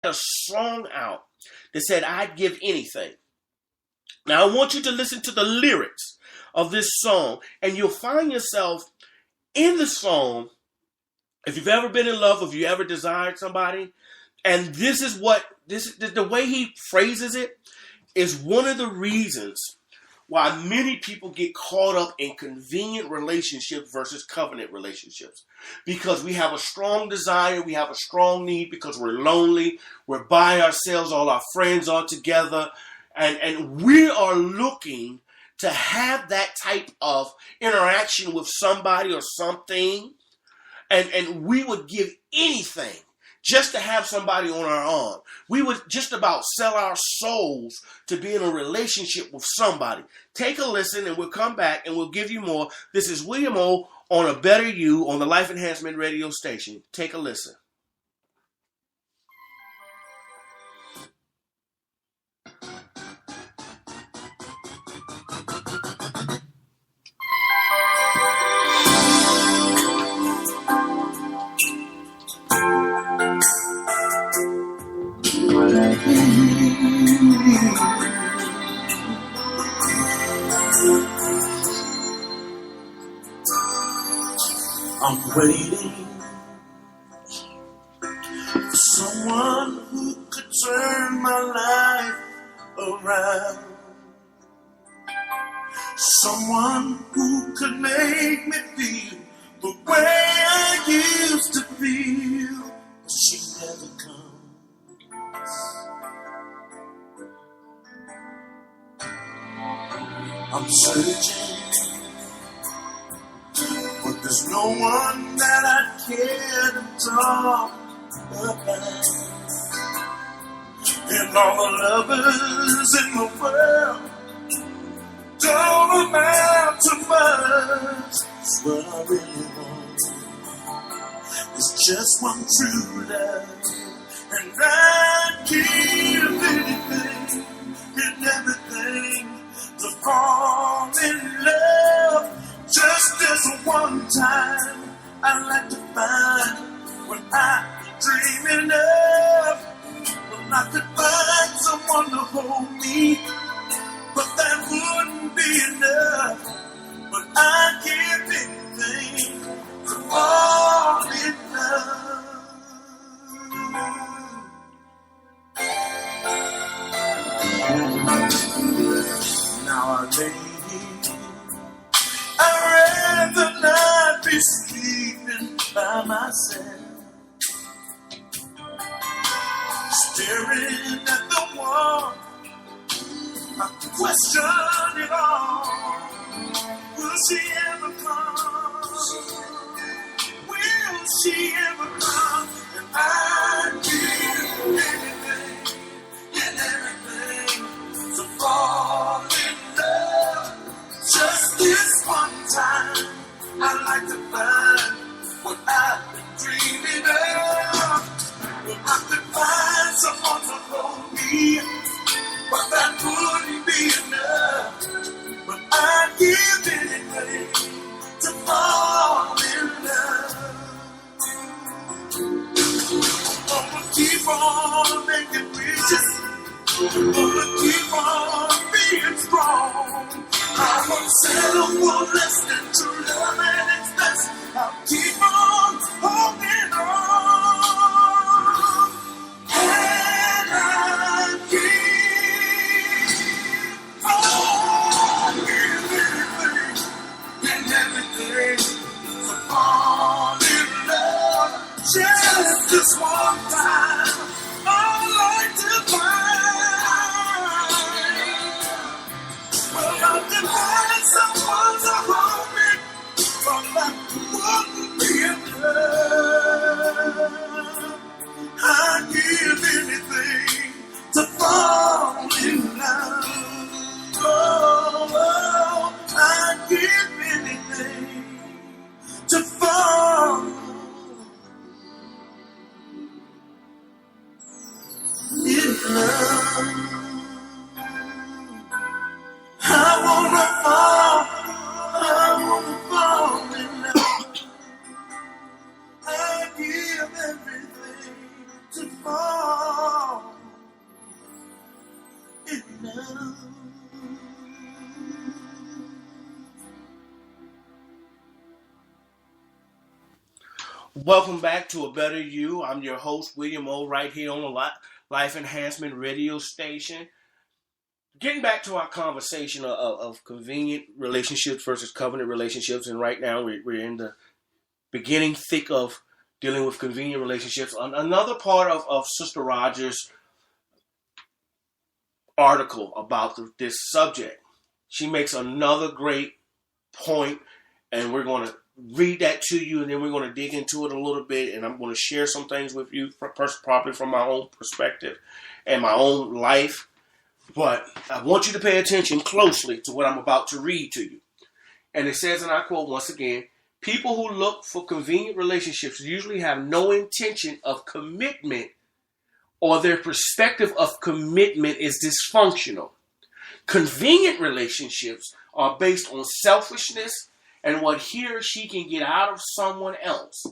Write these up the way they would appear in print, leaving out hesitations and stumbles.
a song out that said, I'd give anything. Now, I want you to listen to the lyrics of this song, and you'll find yourself in the song, if you've ever been in love, if you ever desired somebody, and the way he phrases it is one of the reasons why many people get caught up in convenient relationships versus covenant relationships. Because we have a strong desire, we have a strong need because we're lonely, we're by ourselves, all our friends are together, and we are looking to have that type of interaction with somebody or something, and we would give anything just to have somebody on our arm. We would just about sell our souls to be in a relationship with somebody. Take a listen and we'll come back and we'll give you more. This is William O. on A Better You on the Life Enhancement Radio Station. Take a listen. I'm waiting for someone who could turn my life around. Someone who could make me feel the way I used to feel. But she never comes. I'm searching, but there's no one that I care to talk about. And all the lovers in the world don't amount to much. It's what I really want. It's just one true love, and I'd give anything and everything to fall in love. Just as one time I like to find what I'm dreaming of. Well, I could find someone to hold me, but that wouldn't be enough. But I'd give anything to fall in love. Now I lay, I'd rather not be sleeping by myself, staring at the wall. I question it all. Will she ever come? Will she ever come? And I'd give anything and everything to fall in love. Just this one time, I'd like to find what I've been dreaming of. Well, I could find someone to hold me, but that wouldn't be enough. But I'd give anything to fall in love. I'm gonna keep on making wishes. I'm gonna keep on being strong. I won't settle for less than true love and its best. I'll keep on holding on. And I keep on giving anything and everything to fall in love. Just this one time, I'd like to find. Well, I can find someone to hold me, but that wouldn't be enough. Welcome back to A Better You. I'm your host, William O, right here on the Life Enhancement Radio Station. Getting back to our conversation of convenient relationships versus covenant relationships, and right now we're in the beginning thick of dealing with convenient relationships. Another part of Sister Rogers' article about this subject, she makes another great point, and we're going to read that to you, and then we're going to dig into it a little bit, and I'm going to share some things with you, probably from my own perspective and my own life. But I want you to pay attention closely to what I'm about to read to you. And it says, and I quote once again, people who look for convenient relationships usually have no intention of commitment, or their perspective of commitment is dysfunctional. Convenient relationships are based on selfishness and what he or she can get out of someone else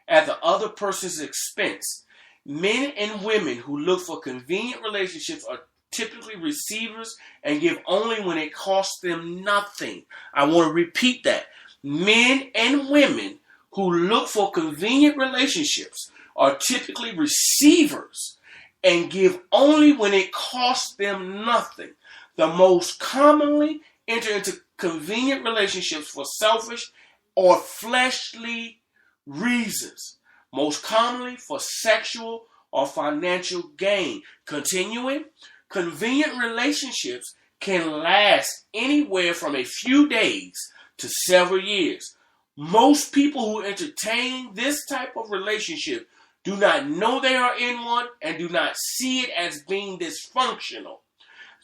at the other person's expense. Men and women who look for convenient relationships are typically receivers and give only when it costs them nothing. I want to repeat that. Men and women who look for convenient relationships are typically receivers and give only when it costs them nothing. The most commonly enter into convenient relationships for selfish or fleshly reasons, most commonly for sexual or financial gain. Continuing, convenient relationships can last anywhere from a few days to several years. Most people who entertain this type of relationship do not know they are in one and do not see it as being dysfunctional.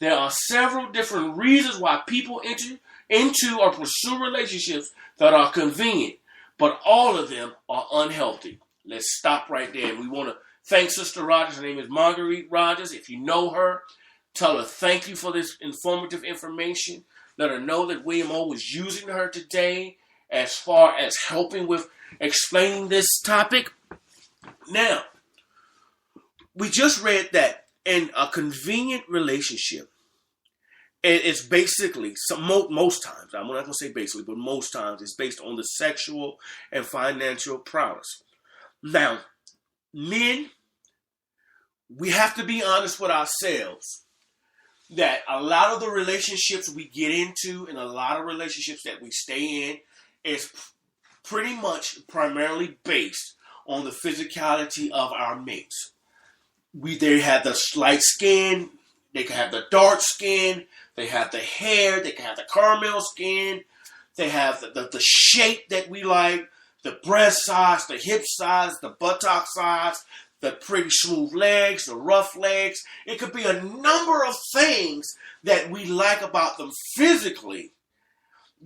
There are several different reasons why people enter into or pursue relationships that are convenient, but all of them are unhealthy. Let's stop right there. We want to thank Sister Rogers. Her name is Marguerite Rogers. If you know her, tell her thank you for this informative information. Let her know that William O was using her today as far as helping with explaining this topic. Now, we just read that in a convenient relationship, it's basically, most times, I'm not going to say basically, but most times it's based on the sexual and financial prowess. Now, men, we have to be honest with ourselves that a lot of the relationships we get into and a lot of relationships that we stay in is pretty much primarily based on the physicality of our mates. They have the light skin, they can have the dark skin, they have the hair, they can have the caramel skin, they have the shape that we like, the breast size, the hip size, the buttock size, the pretty smooth legs, the rough legs. It could be a number of things that we like about them physically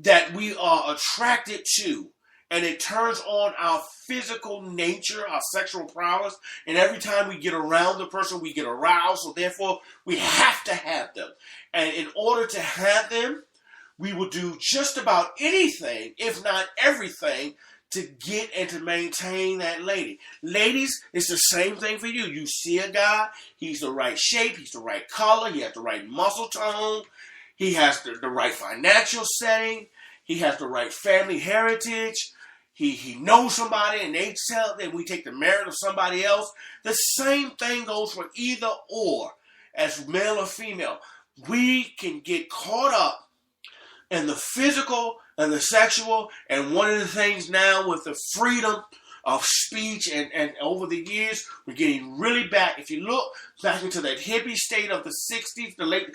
that we are attracted to. And it turns on our physical nature, our sexual prowess. And every time we get around the person, we get aroused. So therefore, we have to have them. And in order to have them, we will do just about anything, if not everything, to get and to maintain that lady. Ladies, it's the same thing for you. You see a guy, he's the right shape, he's the right color, he has the right muscle tone, he has the right financial setting, he has the right family heritage, he knows somebody and they tell that we take the merit of somebody else. The same thing goes for either or, as male or female. We can get caught up in the physical and the sexual, and one of the things now with the freedom of speech and over the years, we're getting really back. If you look back into that hippie state of the 60s, the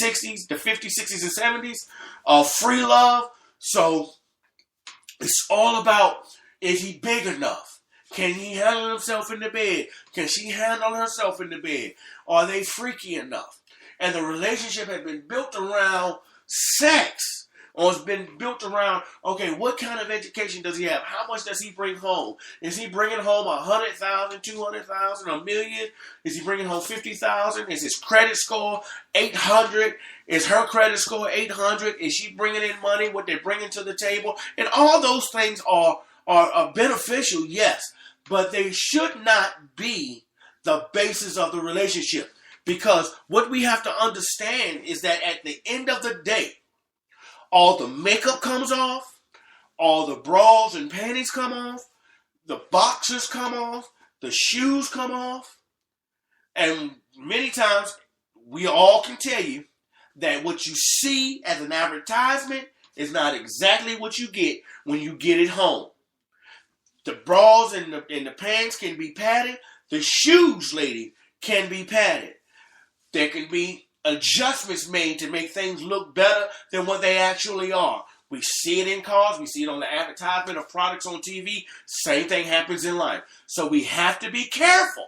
60s, the 50s, 60s, and 70s, of free love. So it's all about, is he big enough? Can he handle himself in the bed? Can she handle herself in the bed? Are they freaky enough? And the relationship has been built around sex. Or it's been built around, okay, what kind of education does he have? How much does he bring home? Is he bringing home 100,000, 200,000, a million? Is he bringing home 50,000? Is his credit score 800? Is her credit score 800? Is she bringing in money? What they're bringing to the table? And all those things are beneficial, yes, but they should not be the basis of the relationship. Because what we have to understand is that at the end of the day, all the makeup comes off, all the bras and panties come off, the boxers come off, the shoes come off, and many times we all can tell you that what you see as an advertisement is not exactly what you get when you get it home. The bras and the pants can be padded. The shoes, lady, can be padded. There can be adjustments made to make things look better than what they actually are. We see it in cars. We see it on the advertisement of products on TV. Same thing happens in life. So we have to be careful.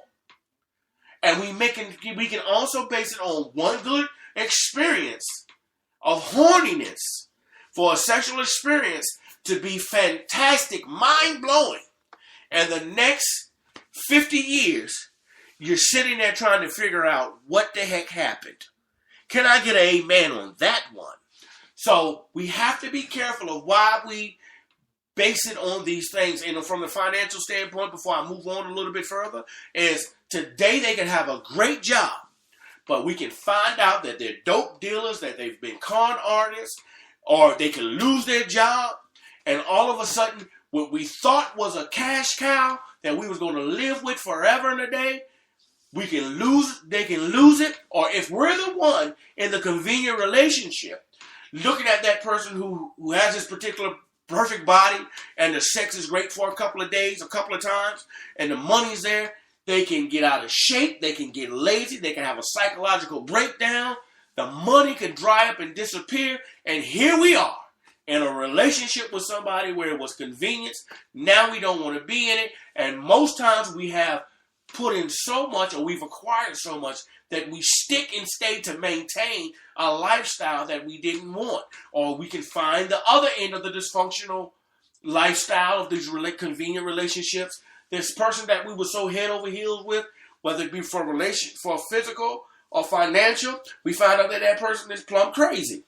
And we can also base it on one good experience of horniness for a sexual experience to be fantastic, mind-blowing. And the next 50 years, you're sitting there trying to figure out what the heck happened. Can I get an amen on that one? So we have to be careful of why we base it on these things. And from the financial standpoint, before I move on a little bit further, is today they can have a great job, but we can find out that they're dope dealers, that they've been con artists, or they can lose their job, and all of a sudden, what we thought was a cash cow that we was going to live with forever and a day, they can lose it, or if we're the one in the convenient relationship, looking at that person who has this particular perfect body, and the sex is great for a couple of days, a couple of times, and the money's there, they can get out of shape, they can get lazy, they can have a psychological breakdown, the money can dry up and disappear, and here we are in a relationship with somebody where it was convenience. Now we don't want to be in it, and most times we have put in so much, or we've acquired so much, that we stick and stay to maintain a lifestyle that we didn't want. Or we can find the other end of the dysfunctional lifestyle of these convenient relationships. This person that we were so head over heels with, whether it be for physical or financial, we find out that that person is plumb crazy.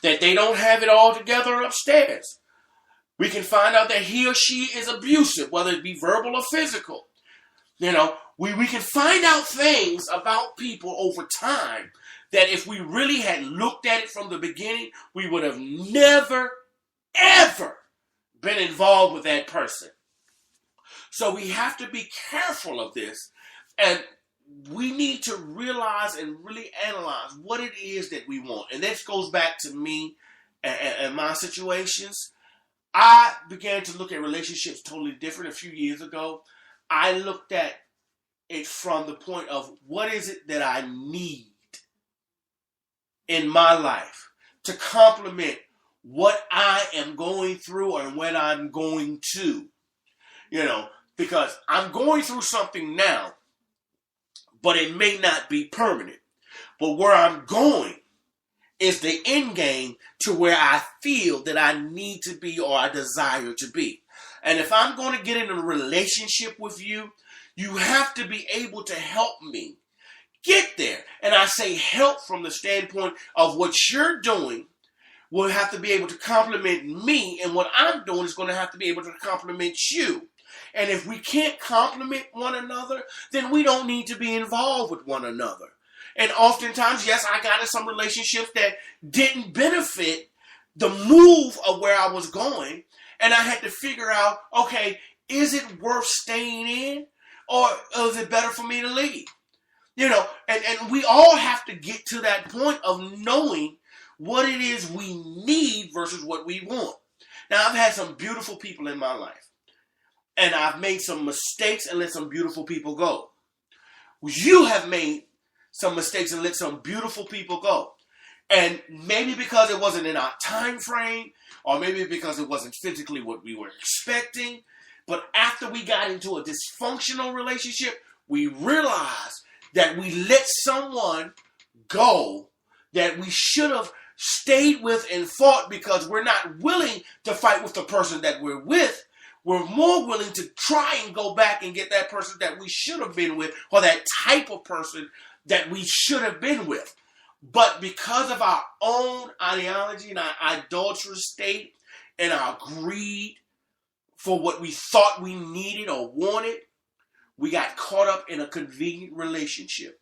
That they don't have it all together upstairs. We can find out that he or she is abusive, whether it be verbal or physical. You know, we can find out things about people over time that if we really had looked at it from the beginning, we would have never, ever been involved with that person. So we have to be careful of this, and we need to realize and really analyze what it is that we want. And this goes back to me and my situations. I began to look at relationships totally different a few years ago. I looked at it from the point of what is it that I need in my life to complement what I am going through and what I'm going to. You know, because I'm going through something now, but it may not be permanent. But where I'm going is the end game to where I feel that I need to be or I desire to be. And if I'm going to get in a relationship with you, you have to be able to help me get there. And I say help from the standpoint of what you're doing will have to be able to complement me, and what I'm doing is going to have to be able to complement you. And if we can't complement one another, then we don't need to be involved with one another. And oftentimes, yes, I got in some relationships that didn't benefit the move of where I was going. And I had to figure out, okay, is it worth staying in, or is it better for me to leave? You know, and we all have to get to that point of knowing what it is we need versus what we want. Now, I've had some beautiful people in my life. And I've made some mistakes and let some beautiful people go. You have made some mistakes and let some beautiful people go. And maybe because it wasn't in our time frame, or maybe because it wasn't physically what we were expecting. But after we got into a dysfunctional relationship, we realized that we let someone go that we should have stayed with and fought, because we're not willing to fight with the person that we're with. We're more willing to try and go back and get that person that we should have been with, or that type of person that we should have been with. But because of our own ideology and our idolatrous state and our greed for what we thought we needed or wanted, we got caught up in a convenient relationship.